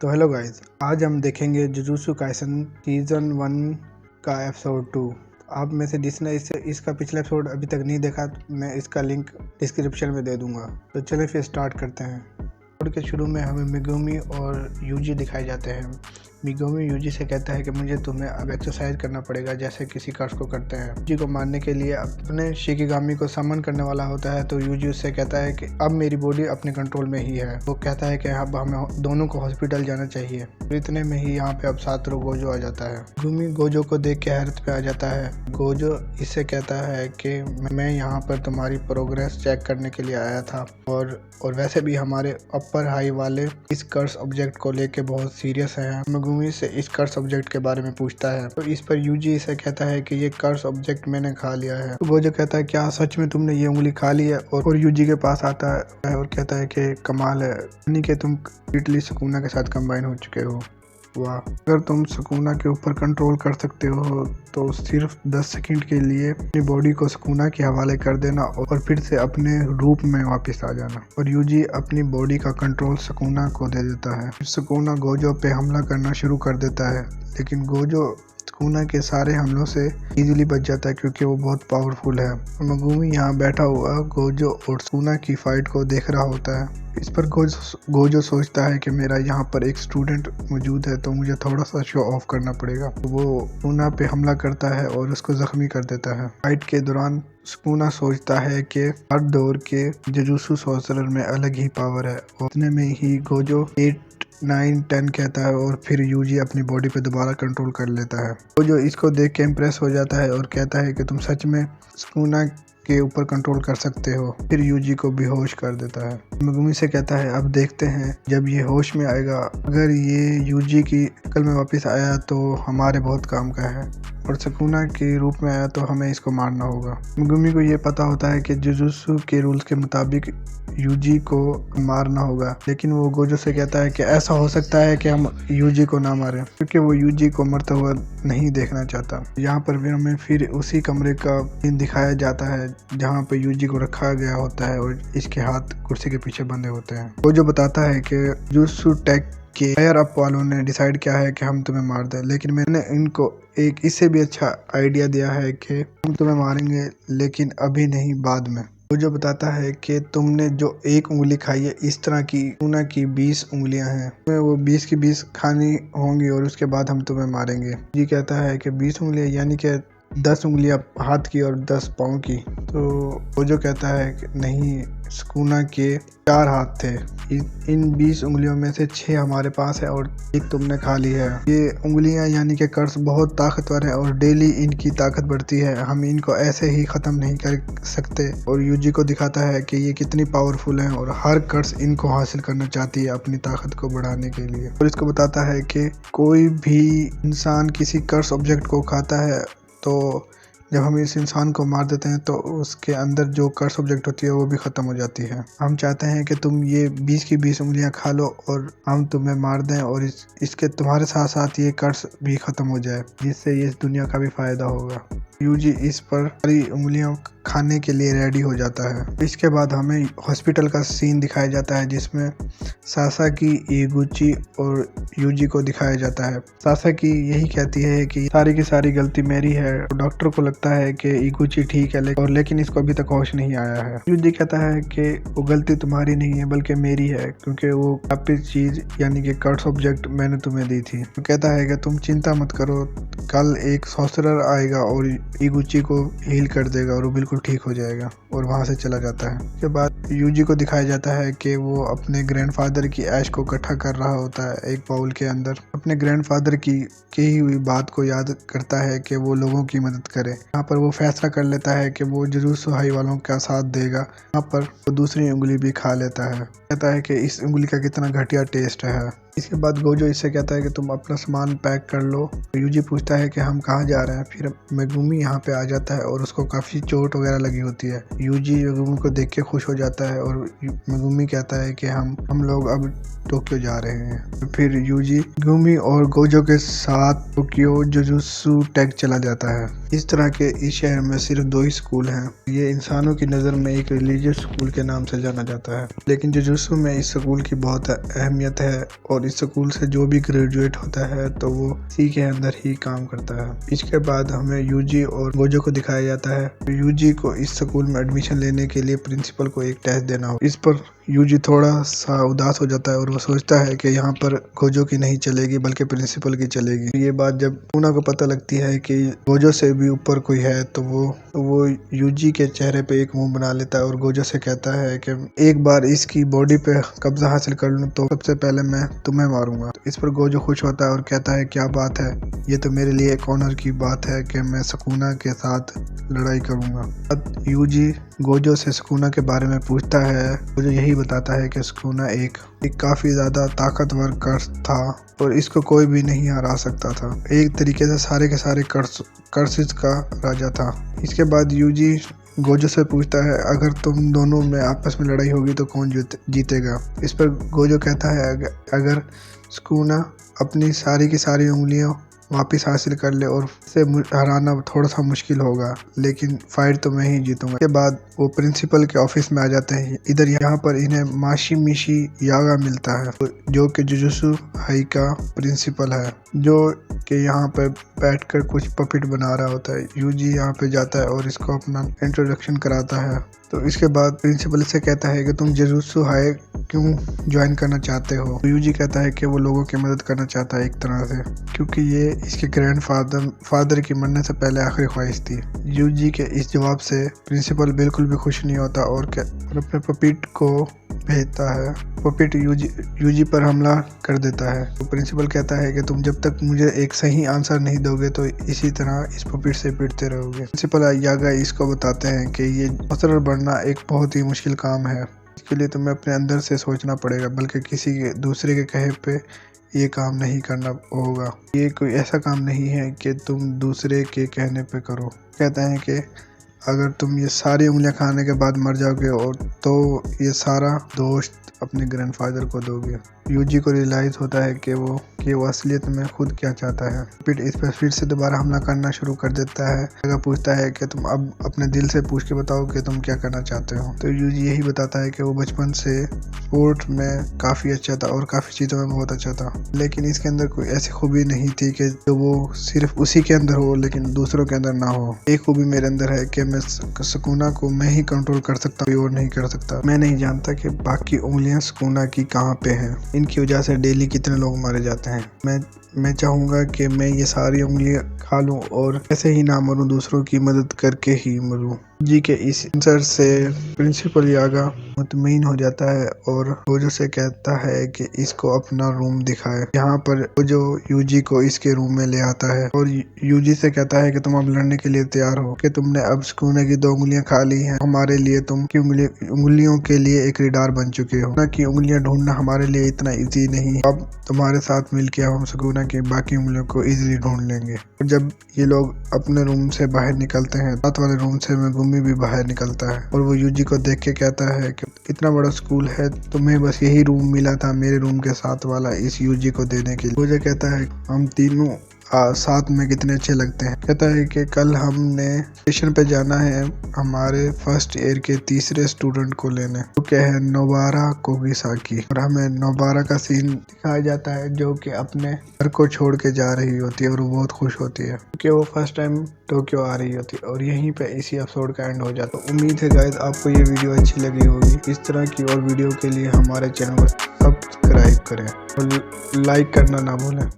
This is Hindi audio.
तो हेलो गाइस, आज हम देखेंगे जुजुत्सु काइसन सीजन 1 का एपिसोड 2। आप में से जिसने इसका पिछला एपिसोड अभी तक नहीं देखा, मैं इसका लिंक डिस्क्रिप्शन में दे दूंगा। तो चलिए फिर स्टार्ट करते हैं। एपिसोड के शुरू में हमें मिगुमी और यूजी दिखाए जाते हैं। मिगुमी यूजी से कहता है कि मुझे तुम्हें अब एक्सरसाइज करना पड़ेगा जैसे किसी कर्स को करते हैं। यूजी को मारने के लिए अपने शिकिगामी को समन करने वाला होता है, तो यूजी उससे कहता है कि अब मेरी बॉडी अपने कंट्रोल में ही है। वो कहता है कि अब हमें दोनों को हॉस्पिटल जाना चाहिए। इतने में ही यहाँ पे अब सातोरू गोजो आ जाता है। मिगुमी गोजो को देख के हैरत पे आ जाता है। गोजो इससे कहता है कि मैं यहाँ पर तुम्हारी प्रोग्रेस चेक करने के लिए आया था और वैसे भी हमारे अपर हाई वाले इस कर्स ऑब्जेक्ट को लेके बहुत सीरियस हैं। मिगुमी से इस कर्स ऑब्जेक्ट के बारे में पूछता है, तो इस पर यूजी इसे कहता है कि ये कर्स ऑब्जेक्ट मैंने खा लिया है। तो गोजो कहता है क्या सच में तुमने ये उंगली खा ली है? और यूजी के पास आता है और कहता है कि कमाल है, यानी कि तुम कंप्लीटली सुकुना के साथ कंबाइन हो चुके हो। वाह, अगर तुम सुकुना के ऊपर कंट्रोल कर सकते हो तो सिर्फ 10 सेकंड के लिए अपनी बॉडी को सुकुना के हवाले कर देना और फिर से अपने रूप में वापस आ जाना। और यूजी अपनी बॉडी का कंट्रोल सुकुना को दे देता है। सुकुना गोजो पे हमला करना शुरू कर देता है, लेकिन गोजो सुकुना के सारे हमलों से इजीली बच जाता है क्योंकि वो बहुत पावरफुल है। मिगुमी यहाँ बैठा हुआ गोजो और सुकुना की फाइट को देख रहा होता है। इस पर गोजो सोचता है कि मेरा यहाँ पर एक स्टूडेंट मौजूद है, तो मुझे थोड़ा सा शो ऑफ करना पड़ेगा। वो सुकुना पे हमला करता है और उसको जख्मी कर देता है। फाइट के दौरान सुकुना सोचता है कि हर दौर के जुजुत्सु सॉर्सरर में अलग ही पावर है। उतने में ही गोजो 8, 9, 10 कहता है और फिर यूजी अपनी बॉडी पे दोबारा कंट्रोल कर लेता है। गोजो इसको देख के इम्प्रेस हो जाता है और कहता है कि तुम सच में सुकुना के ऊपर कंट्रोल कर सकते हो। फिर यूजी को बेहोश कर देता है। मिगुमी से कहता है अब देखते हैं जब ये होश में आएगा, अगर ये यूजी की अकल में वापस आया तो हमारे बहुत काम का है, और सुकुना के रूप में आया तो हमें इसको मारना होगा। मिगुमी को ये पता होता है कि जुजुत्सु के रूल्स के मुताबिक यूजी को मारना होगा, लेकिन वो गोजो से कहता है कि ऐसा हो सकता है कि हम यूजी को ना मारें क्योंकि वो यूजी को मरता हुआ नहीं देखना चाहता। यहाँ पर भी हमें फिर उसी कमरे का सीन दिखाया जाता है जहाँ पे यूजी को रखा गया होता है और इसके हाथ कुर्सी के पीछे बंधे होते हैं। गोजो बताता है कि जुजुत्सु टेक के हायर अप वालों ने डिसाइड किया है कि हम तुम्हें मार दें, लेकिन मैंने इनको एक इससे भी अच्छा आइडिया दिया है कि हम तुम्हें मारेंगे, लेकिन अभी नहीं, बाद में। गोजो बताता है कि तुमने जो एक उंगली खाई है, इस तरह की सुकुना की 20 उंगलियां हैं, तुम्हें वो 20 की 20 खानी होंगी और उसके बाद हम तुम्हें मारेंगे। जी कहता है कि 20 उंगलियां यानी कि 10 उंगलियां हाथ की और 10 पाँव की। तो गोजो कहता है कि नहीं, सुकुना के 4 हाथ थे, इन 20 उंगलियों में से 6 हमारे पास है और एक तुमने खा ली है। ये उंगलियां यानी कि कर्स बहुत ताकतवर है और डेली इनकी ताकत बढ़ती है, हम इनको ऐसे ही ख़त्म नहीं कर सकते। और यूजी को दिखाता है कि ये कितनी पावरफुल है और हर कर्स इनको हासिल करना चाहती है अपनी ताकत को बढ़ाने के लिए। और इसको बताता है कि कोई भी इंसान किसी कर्स ऑब्जेक्ट को खाता है तो जब हम इस इंसान को मार देते हैं तो उसके अंदर जो कर्स ऑब्जेक्ट होती है वो भी ख़त्म हो जाती है। हम चाहते हैं कि तुम ये 20 की 20 उंगलियां खा लो और हम तुम्हें मार दें और इसके तुम्हारे साथ साथ ये कर्स भी ख़त्म हो जाए, जिससे इस दुनिया का भी फ़ायदा होगा। यूजी इस पर सारी उंगलियों खाने के लिए रेडी हो जाता है। इसके बाद हमें हॉस्पिटल का सीन दिखाया जाता है जिसमें सासाकी, इगुची और यूजी को दिखाया जाता है। सासाकी यही कहती है कि सारी की सारी गलती मेरी है। डॉक्टर को लगता है कि इगुची ठीक है लेकिन इसको अभी तक होश नहीं आया है। यूजी कहता है कि वो गलती तुम्हारी नहीं है बल्कि मेरी है, क्योंकि वो वापिस चीज यानी कि कर्स ऑब्जेक्ट मैंने तुम्हें दी थी। तो कहता है कि तुम चिंता मत करो, कल एक सॉर्सरर आएगा और इगुची को हील कर देगा और वो बिल्कुल ठीक हो जाएगा, और वहां से चला जाता है। उसके बाद यूजी को दिखाया जाता है कि वो अपने ग्रैंडफादर की ऐश को इकट्ठा कर रहा होता है एक बाउल के अंदर। अपने ग्रैंडफादर की कही हुई बात को याद करता है कि वो लोगों की मदद करे। यहाँ पर वो फैसला कर लेता है कि वो जुजुत्सु हाई वालों का साथ देगा। यहाँ पर वो दूसरी उंगली भी खा लेता है। कहता है कि इस उंगली का कितना घटिया टेस्ट है। इसके बाद गोजो इससे कहता है कि तुम अपना सामान पैक कर लो। तो यूजी पूछता है कि हम कहाँ जा रहे हैं। फिर मिगुमी यहाँ पे आ जाता है और उसको काफ़ी चोट वगैरह लगी होती है। यूजी मिगुमी को देख के खुश हो जाता है और मिगुमी कहता है कि हम लोग अब टोक्यो जा रहे हैं। तो फिर यूजी मिगुमी और गोजो के साथ टोक्यो जुजुत्सु टेक चला जाता है। इस तरह के इस शहर में सिर्फ 2 ही स्कूल हैं। ये इंसानों की नज़र में एक रिलीजियस स्कूल के नाम से जाना जाता है, लेकिन जुजुत्सु में इस स्कूल की बहुत अहमियत है और इस स्कूल से जो भी ग्रेजुएट होता है तो वो इसी के अंदर ही काम करता है। इसके बाद हमें यूजी और गोजो को दिखाया जाता है। यूजी को इस स्कूल में एडमिशन लेने के लिए प्रिंसिपल को एक टेस्ट देना हो। इस पर यूजी थोड़ा सा उदास हो जाता है और वो सोचता है कि यहाँ पर गोजो की नहीं चलेगी बल्कि प्रिंसिपल की चलेगी। ये बात जब सूना को पता लगती है कि गोजो से भी ऊपर कोई है तो वो यूजी के चेहरे पे एक मुंह बना लेता है और गोजो से कहता है कि एक बार इसकी बॉडी पे कब्जा हासिल कर लूं तो सबसे पहले मैं तुम्हें मारूंगा। तो इस पर गोजो खुश होता है और कहता है क्या बात है, ये तो मेरे लिए एक ऑनर की बात है कि मैं सुकुना के साथ लड़ाई करूंगा। यूजी गोजो से सुकुना के बारे में पूछता है। गोजो यही बताता है कि सुकुना एक काफी ज्यादा ताकतवर कर्स था और इसको कोई भी नहीं हरा सकता था। एक तरीके से सारे के सारे कर्सेस का राजा था। इसके बाद यूजी गोजो से पूछता है अगर तुम दोनों में आपस में लड़ाई होगी तो कौन जीतेगा। इस पर गोजो कहता है अगर सुकुना अपनी सारी की सारी उंगलियां वापस हासिल कर ले और इसे हराना थोड़ा सा मुश्किल होगा, लेकिन फाइट तो मैं ही जीतूंगा। के बाद वो प्रिंसिपल के ऑफिस में आ जाते हैं। इधर यहाँ पर इन्हें माशिमिशी यागा मिलता है जो कि जुजुत्सु हाई का प्रिंसिपल है, जो कि यहाँ पर बैठकर कुछ पपेट बना रहा होता है। यूजी यहाँ पे जाता है और इसको अपना इंट्रोडक्शन कराता है। तो इसके बाद प्रिंसिपल से कहता है कि तुम जुजुत्सु हाई क्यों ज्वाइन करना चाहते हो। तो यूजी कहता है कि वो लोगों की मदद करना चाहता है एक तरह से, क्योंकि ये इसके ग्रैंड फादर की मरने से पहले आखिरी ख्वाहिश थी। यूजी के इस जवाब से प्रिंसिपल बिल्कुल भी खुश नहीं होता और अपने पपेट को भेजता है। पपेट यूजी पर हमला कर देता है। तो प्रिंसिपल कहता है कि तुम जब तक मुझे एक सही आंसर नहीं दोगे तो इसी तरह इस पपेट से पीटते रहोगे। प्रिंसिपल यागा इसको बताते हैं कि ये ऑफिसर बनना एक बहुत ही मुश्किल काम है। इसके लिए तुम्हें अपने अंदर से सोचना पड़ेगा, बल्कि किसी के दूसरे के कहे पे ये काम नहीं करना होगा। ये कोई ऐसा काम नहीं है कि तुम दूसरे के कहने पे करो। कहते हैं कि अगर तुम ये सारी उंगलियां खाने के बाद मर जाओगे और तो ये सारा दोष अपने ग्रैंडफादर को दोगे। यूजी को रियलाइज होता है कि वो असलियत में खुद क्या चाहता है। फिर इस पर फिर से दोबारा हमला करना शुरू कर देता है। अगर पूछता है कि तुम अब अपने दिल से पूछ के बताओ कि तुम क्या करना चाहते हो। तो यूजी यही बताता है कि वो बचपन से स्पोर्ट में काफ़ी अच्छा था और काफ़ी चीज़ों में बहुत अच्छा था, लेकिन इसके अंदर कोई ऐसी खूबी नहीं थी कि जो वो सिर्फ उसी के अंदर हो लेकिन दूसरों के अंदर ना हो। एक खूबी मेरे अंदर है कि मैं सुकुना को मैं ही कंट्रोल कर सकता हूँ, कोई और नहीं कर सकता। मैं नहीं जानता कि बाकी उंगलियां सुकुना की कहाँ पे हैं। इनकी वजह से डेली कितने लोग मारे जाते हैं। मैं चाहूँगा कि मैं ये सारी उंगलियां खा लूँ और ऐसे ही ना मरूँ, दूसरों की मदद करके ही मरूँ। जी के इस आंसर से प्रिंसिपल यागा मुतमईन हो जाता है और गोजो से कहता है कि इसको अपना रूम दिखाए। यहाँ पर गोजो यूजी को इसके रूम में ले आता है और यूजी से कहता है कि तुम अब लड़ने के लिए तैयार हो, कि तुमने अब सुकुना की 2 उंगलियां खा ली हैं। हमारे लिए तुम की उंगलियों के लिए एक रिडार बन चुके हो। सुकुना की उंगलियां ढूंढना हमारे लिए इतना ईजी नहीं। अब तुम्हारे साथ मिलकर हम सुकुना की बाकी उंगलियों को इजीली ढूंढ लेंगे। और जब ये लोग अपने रूम से बाहर निकलते हैं, साथ वाले रूम से गुम्मी भी बाहर निकलता है और वो यूजी को देख के कहता है कि इतना बड़ा स्कूल है, तुम्हें बस यही रूम मिला था मेरे रूम के साथ वाला इस यूजी को देने के लिए। मुझे कहता है हम तीनों साथ में कितने अच्छे लगते हैं। कहता है कि कल हमने स्टेशन पे जाना है हमारे फर्स्ट ईयर के तीसरे स्टूडेंट को लेने, जो कि है नोबारा कोगिसाकी। और हमें नोबारा का सीन दिखाया जाता है जो कि अपने घर को छोड़ के जा रही होती है और वो बहुत खुश होती है क्योंकि वो फर्स्ट टाइम टोक्यो आ रही होती है। और यहीं पे इसी एपिसोड का एंड हो जाता है। उम्मीद है गाइस आपको ये वीडियो अच्छी लगी होगी। इस तरह की और वीडियो के लिए हमारे चैनल को सब्सक्राइब करें और लाइक करना ना भूलें।